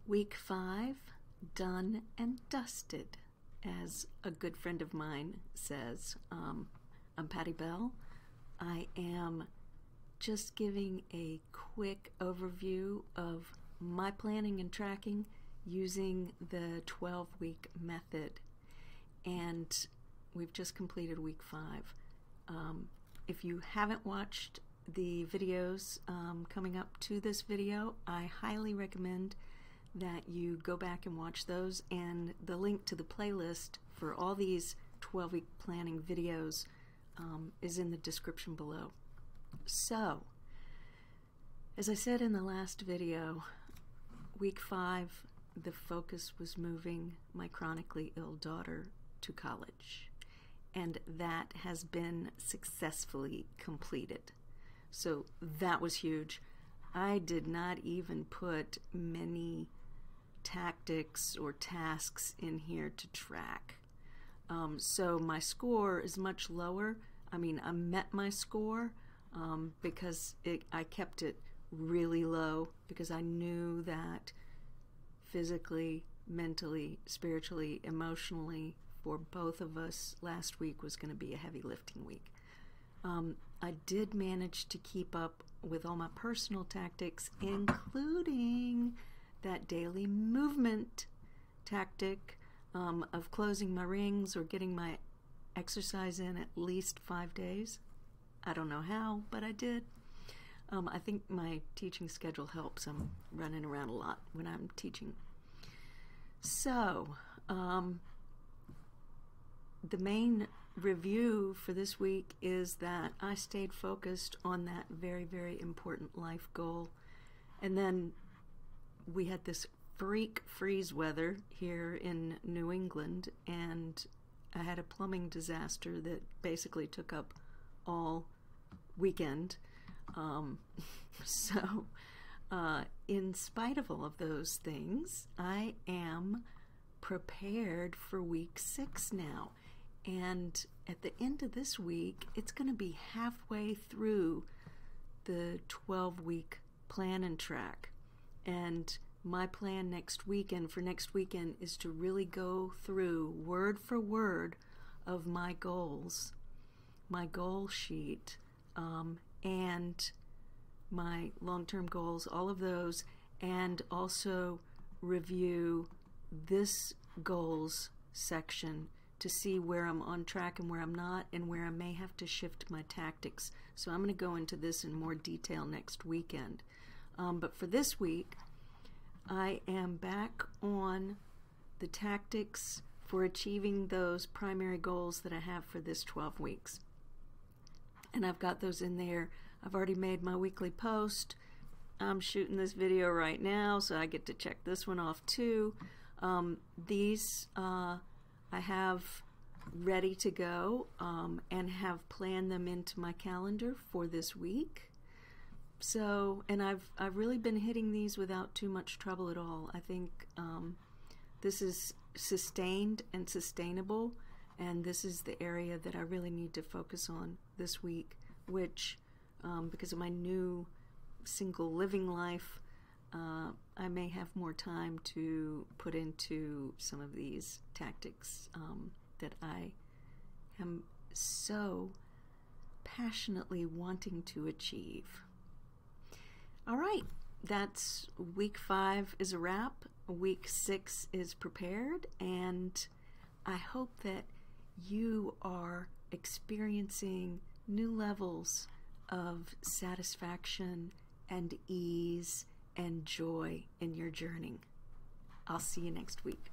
Week 5, done and dusted, as a good friend of mine says. I'm Patty Bell. I am just giving a quick overview of my planning and tracking using the 12-week method. And we've just completed week 5. If you haven't watched the videos coming up to this video, I highly recommend that you go back and watch those, and the link to the playlist for all these 12-week planning videos is in the description below. So, as I said in the last video, week 5, the focus was moving my chronically ill daughter to college, and that has been successfully completed. So that was huge. I did not even put many tactics or tasks in here to track. So my score is much lower. I mean, I met my score because I kept it really low because I knew that physically, mentally, spiritually, emotionally, for both of us, last week was going to be a heavy lifting week. I did manage to keep up with all my personal tactics, including that daily movement tactic of closing my rings or getting my exercise in at least 5 days. I don't know how, but I did. I think my teaching schedule helps. I'm running around a lot when I'm teaching. So, the main review for this week is that I stayed focused on that very, very important life goal. And then we had this freak freeze weather here in New England, and I had a plumbing disaster that basically took up all weekend. In spite of all of those things, I am prepared for week 6 now. And at the end of this week, it's going to be halfway through the 12-week plan and track. And my plan for next weekend is to really go through word for word of my goals, my goal sheet, and my long-term goals, all of those, and also review this goals section to see where I'm on track and where I'm not, and where I may have to shift my tactics. So I'm going to go into this in more detail next weekend. But for this week, I am back on the tactics for achieving those primary goals that I have for this 12 weeks. And I've got those in there. I've already made my weekly post. I'm shooting this video right now, so I get to check this one off too. These I have ready to go and have planned them into my calendar for this week. So, and I've really been hitting these without too much trouble at all. I think this is sustained and sustainable, and this is the area that I really need to focus on this week, which because of my new single living life, I may have more time to put into some of these tactics that I am so passionately wanting to achieve. All right, that's week 5 is a wrap. Week 6 is prepared, and I hope that you are experiencing new levels of satisfaction and ease and joy in your journey. I'll see you next week.